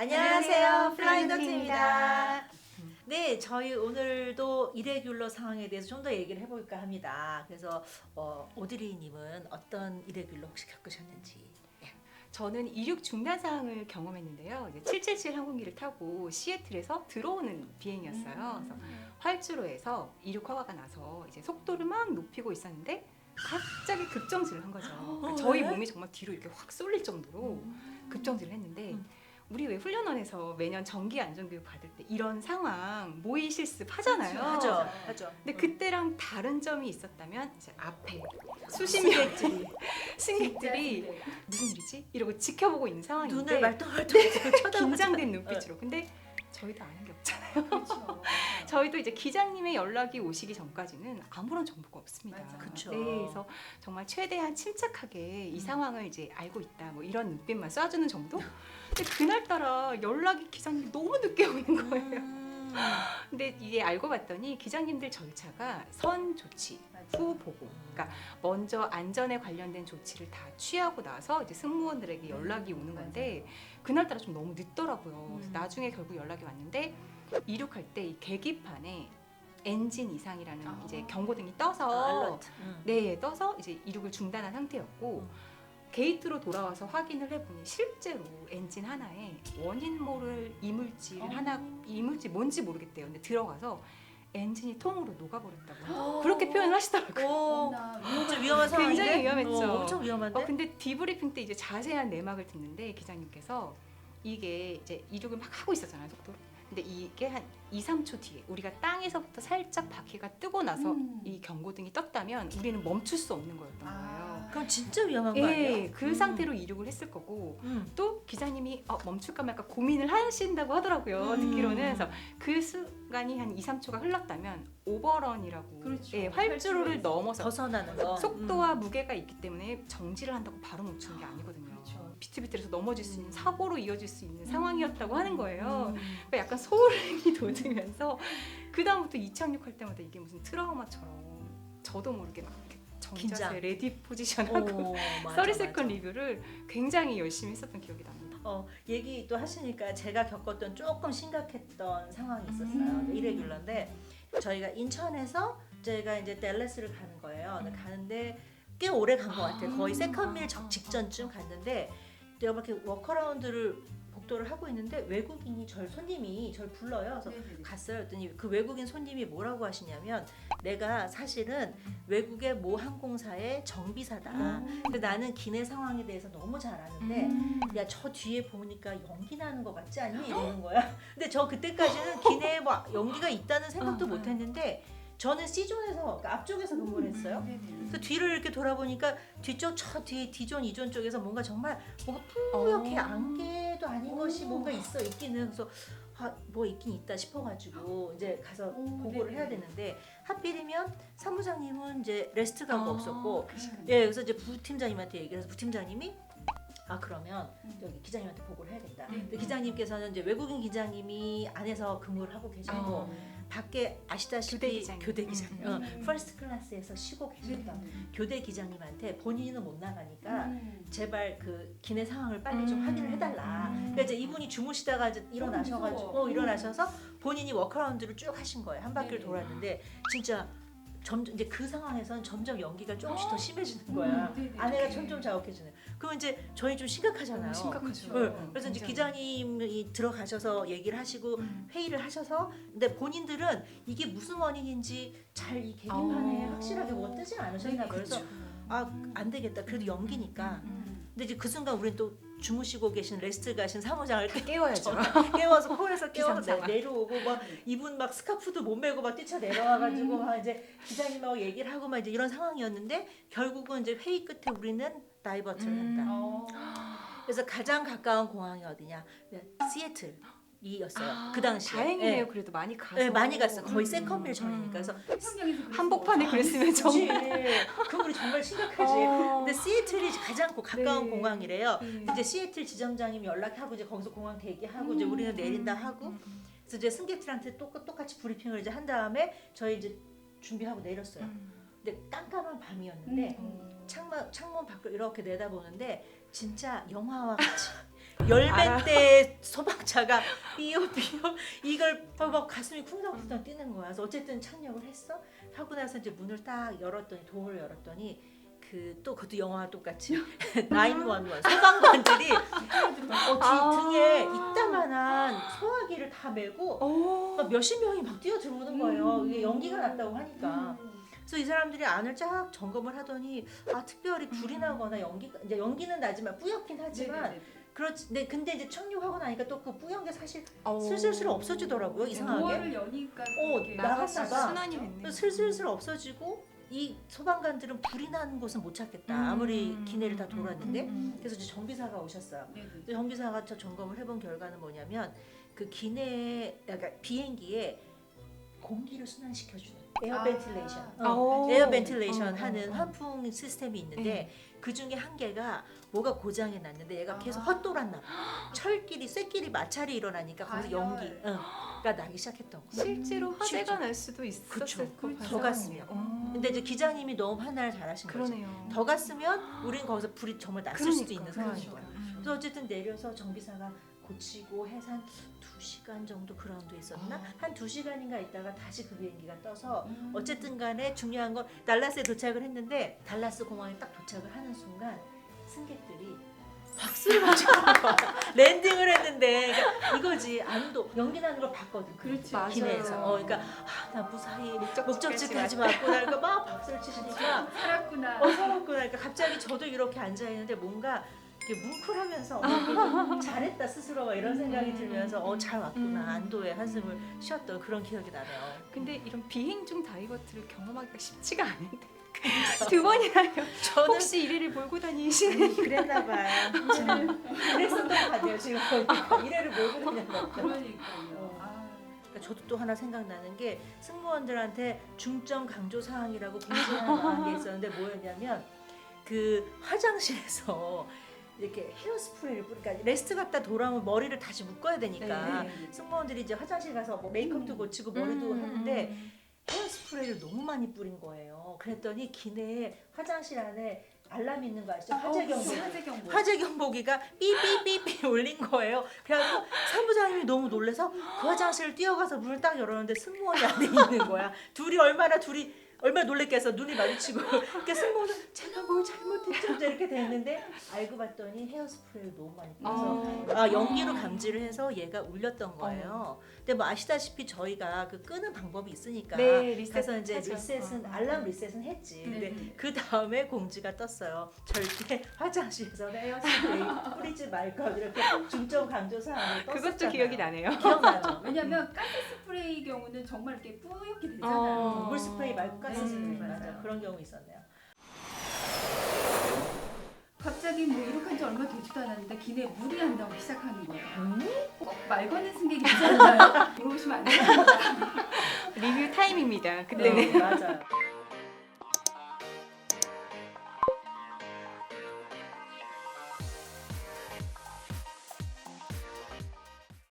안녕하세요, 플라잉더트입니다. 네, 저희 오늘도 이레귤러 상황에 대해서 좀 더 얘기를 해볼까 합니다. 그래서 오드리님은 어떤 이레귤러 혹시 겪으셨는지? 저는 이륙 중단 상황을 경험했는데요. 이제 777 항공기를 타고 시애틀에서 들어오는 비행이었어요. 그래서 활주로에서 이륙 허가가 나서 이제 속도를 막 높이고 있었는데 갑자기 급정지를 한 거죠. 그러니까 저희 왜? 몸이 정말 뒤로 이렇게 확 쏠릴 정도로 급정지를 했는데 우리 왜 훈련원에서 매년 정기 안전교육 받을 때 이런 상황 모의 실습 하잖아요. 하죠. 근데 그때랑 다른 점이 있었다면 이제 앞에 수십 명의 승객들이 무슨 일이지? 이러고 지켜보고 있는 상황인데 눈을 말똥말똥 쳐다보죠. 긴장된 눈빛으로. 근데 저희도 아는 게 없잖아요. 그렇죠. 저희도 이제 기장님의 연락이 오시기 전까지는 아무런 정보가 없습니다. 맞아. 그쵸. 네, 그래서 정말 최대한 침착하게 이 상황을 이제 알고 있다. 뭐 이런 눈빛만 쏴주는 정도? 근데 그날따라 연락이 기장님이 너무 늦게 오는 거예요. 근데 이게 알고 봤더니 기장님들 절차가 선 조치, 후 보고, 그러니까 먼저 안전에 관련된 조치를 다 취하고 나서 이제 승무원들에게 연락이 오는 건데 그날따라 좀 너무 늦더라고요. 그래서 나중에 결국 연락이 왔는데 이륙할 때 이 계기판에 엔진 이상이라는 이제 경고등이 떠서 알러트. 네 떠서 이제 이륙을 중단한 상태였고 게이트로 돌아와서 확인을 해보니 실제로 엔진 하나에 원인 모를 이물질 하나 이물질 뭔지 모르겠대요. 근데 들어가서 엔진이 통으로 녹아버렸다고 그렇게 표현을 하시더라고요. 오, 나 진짜 위험한 상황인데? 굉장히 위험했죠. 엄청 위험한데? 근데 디브리핑 때 이제 자세한 내막을 듣는데 기장님께서 이게 이제 이륙을 막 하고 있었잖아요, 속도로. 근데 이게 한 2, 3초 뒤에 우리가 땅에서부터 살짝 바퀴가 뜨고 나서 이 경고등이 떴다면 우리는 멈출 수 없는 거였던 거예요. 그럼 진짜 위험한 거 아니에요? 예, 그 상태로 이륙을 했을 거고 음. 또 기자님이 멈출까 말까 고민을 하신다고 하더라고요. 듣기로는. 그래서 그 순간이 한 2, 3초가 흘렀다면 오버런이라고 그렇죠. 예, 활주로를 활주로에서 넘어서 벗어나는 거. 속도와 무게가 있기 때문에 정지를 한다고 바로 멈추는 게 아니거든요. 그렇죠. 비틀비틀해서 넘어질 수 있는 사고로 이어질 수 있는 상황이었다고 하는 거예요. 음. 그러니까 약간 소름이 돋으면서 그 다음부터 이착륙할 때마다 이게 무슨 트라우마처럼 저도 모르게 막 이렇게 긴장. 정자세 레디 포지션하고 오, 맞아, 30세컨 맞아. 리뷰를 굉장히 열심히 했었던 기억이 납니다. 얘기 또 하시니까 제가 겪었던 조금 심각했던 상황이 있었어요. 이레귤러인데 저희가 인천에서 저희가 이제 댈러스를 가는 거예요. 근데 가는데 꽤 오래 간 것 같아요. 거의 세컨밀 직전쯤 갔는데 내가 막 이렇게 워커라운드를 복도를 하고 있는데 외국인이 손님이 절 불러요. 그래서 갔어요. 그랬더니 그 외국인 손님이 뭐라고 하시냐면 내가 사실은 외국의 모 항공사의 정비사다. 근데 나는 기내 상황에 대해서 너무 잘 아는데 야, 저 뒤에 보니까 연기 나는 것 같지 않니? 이러는 거야. 근데 저 그때까지는 기내에 뭐 연기가 있다는 생각도 못 했는데 저는 C존에서 그러니까 앞쪽에서 근무를 했어요. 그래서 뒤를 이렇게 돌아보니까 뒤쪽 저 뒤에 D존, E존 쪽에서 뭔가 정말 뭔가 뿌옇게 안개도 아닌 것이 뭔가 있기는 그래서 뭐 있긴 있다 싶어가지고 이제 가서 보고를 해야 되는데 하필이면 사무장님은 이제 레스트가가 없었고 예 그래서 이제 부팀장님한테 얘기해서 부팀장님이 그러면 여기 기장님한테 보고를 해야 된다. 근데 기장님께서는 이제 외국인 기장님이 안에서 근무를 하고 계시고 밖에 아시다시피 교대 기장님, 퍼스트 클래스에서 쉬고 계셨던 교대 기장님한테 본인은 못 나가니까 제발 그 기내 상황을 빨리 좀 확인을 해달라. 그러니까 이제 이분이 주무시다가 이제 일어나셔서 본인이 워크라운드를 쭉 하신 거예요. 한 바퀴를 돌았는데 진짜 이제 그 상황에서는 점점 연기가 조금씩 더 심해지는 거야. 아내가 점점 자욱해지는. 그럼 이제 저희 좀 심각하잖아요. 심각하죠. 그래서 이제 기장님이 들어가셔서 얘기를 하시고 회의를 하셔서 근데 본인들은 이게 무슨 원인인지 잘 이 계기판에 확실하게 뭐가 뜨지 않으셨나 봐요. 그래서 안 되겠다. 그래도 연기니까. 근데 이제 그 순간 우리는 또 주무시고 계신 레스트 가신 사무장을 깨워야죠. 깨워서 콜에서 깨워서 기상상황. 내려오고 막 이분 막 스카프도 못 메고 막 뛰쳐 내려와가지고 막 이제 기장님하고 얘기를 하고 막 이제 이런 상황이었는데 결국은 이제 회의 끝에 우리는 다이버트를 한다. 그래서 가장 가까운 공항이 어디냐? 시애틀이었어요. 그 당시에. 다행이네요. 그래도 많이 가서. 네, 많이 갔어요. 거의 세컨밀 전이니까. 그래서 한복판에 그랬으면 그치. 정말. 그럼 우리 정말 심각하지. 근데 시애틀이 가장 가까운 네. 공항이래요. 이제 시애틀 지점장님이 연락하고 이제 거기서 공항 대기하고 이제 우리는 내린다 하고. 그래서 이제 승객들한테 똑같이 브리핑을 이제 한 다음에 저희 이제 준비하고 내렸어요. 근데 깜깜한 밤이었는데 창문 밖을 이렇게 내다보는데 진짜 영화와 같이 열배대 소방차가 삐요 이걸 막 가슴이 쿵당쿵당 뛰는 거야. 그래서 어쨌든 착륙을 했어. 하고 나서 이제 문을 딱 열었더니 도어를 열었더니 또 그것도 영화와 똑같이 911 소방관들이 등에 이따만한 소화기를 다 메고 막 몇십 명이 막 뛰어 들어오는 거예요. 이게 연기가 났다고 하니까. 그래서 이 사람들이 안을 쫙 점검을 하더니 특별히 불이 나거나 이제 연기는 나지만 뿌옇긴 하지만 그렇지. 근데 이제 착륙하고 나니까 또 그 뿌연 게 사실 슬슬 없어지더라고요. 이상하게. 도어를 여니까 나갔다가 나갔다가 순환이 됐네. 슬슬 없어지고 이 소방관들은 불이 난 곳은 못 찾겠다. 아무리 기내를 다 돌았는데. 그래서 이제 정비사가 오셨어요. 근데 정비사가 저 점검을 해본 결과는 뭐냐면 그 기내 그러니까 비행기에 공기를 순환시켜주는 에어 벤틸레이션, 에어 벤틸레이션 하는 환풍 시스템이 있는데 그 중에 한 개가 뭐가 고장이 났는데 얘가 계속 헛돌았나 봐. 쇠끼리 마찰이 일어나니까 거기서 연기가 나기 시작했던 거예요. 실제로 화재가 날 수도 있었을 것 같아요. 더 갔으면. 근데 이제 기장님이 너무 판단을 잘하신 거죠. 그러네요. 더 갔으면 우린 거기서 불이 정말 났을 수도 있는 상황인 그러니까. 거예요. 그래서 어쨌든 내려서 정비사가 고치고 해서 한 2시간 정도 그라운드에 있었나? 한 2시간인가 있다가 다시 그 비행기가 떠서 어쨌든 간에 중요한 건 달라스에 도착을 했는데 달라스 공항에 딱 도착을 하는 순간 승객들이 박수를 막 치는 거야. 랜딩을 했는데 그러니까 이거지. 안도 연기 나는 걸 봤거든. 그렇지. 기내에서. 그러니까 나 무사히 목적지까지 왔구나. 그러니까 막 박수를 치시니까 살았구나. 살았구나. 그러니까 갑자기 저도 이렇게 앉아 있는데 뭔가 이렇게 뭉클하면서 잘했다 스스로가 이런 생각이 들면서 잘 왔구나. 안도의 한숨을 쉬었던 그런 기억이 나네요. 근데 이런 비행 중 다이버트를 경험하기가 쉽지가 않은데 두 번이나요. 저는 혹시 이래를 몰고 다니시는? 그랬나 봐요. 그랬었던 것 같아요. 지금 보니까 이래를 몰고 다녔나 봐요. 그러니까요. 그러니까 저도 또 하나 생각나는 게 승무원들한테 중점 강조 사항이라고 공지하는 게 있었는데 뭐였냐면 그 화장실에서 이렇게 헤어스프레이를 그러니까 레스트 갔다 돌아오면 머리를 다시 묶어야 되니까 승무원들이 이제 화장실 가서 뭐 메이크업도 고치고 머리도 하는데 헤어스프레이를 너무 많이 뿌린 거예요. 그랬더니 기내에 화장실 안에 알람이 있는 거 아시죠? 화재 경보기가 삐삐삐삐 울린 거예요. 그래서 사무장님이 너무 놀라서 그 화장실을 뛰어가서 문을 딱 열었는데 승무원이 안에 있는 거야. 둘이 얼마나 놀랬겠어. 눈이 마주치고. 그러니까 승무원은 제가 뭘 잘못했죠? 이렇게 됐는데 알고 봤더니 헤어스프레이를 너무 많이 뿌려서 연기로 감지를 해서 얘가 울렸던 거예요. 근데 뭐 아시다시피 저희가 그 끄는 방법이 있으니까 그래서 이제 리셋은 알람 리셋은 했지. 근데 그 다음에 공지가 떴어요. 절대 화장실에서 헤어스프레이 뿌리지 말 것 이렇게 중점 강조 사항을 떴었잖아요. 그것도 기억이 나네요. 기억나죠? 왜냐면 가스 스프레이 경우는 정말 이렇게 뿌옇게 되잖아요. 물 스프레이 말고 가스 스프레이 맞아. 맞아요. 그런 경우 있었네요. 갑자기 뭐 이렇게 한 지 얼마 되지도 않았는데 기내에 물이 안 나오기 시작하는 거예요. 꼭 말 거는 승객이 있잖아요. 물어보시면 안 돼요. 리뷰 타임입니다. 그때는. 맞아요.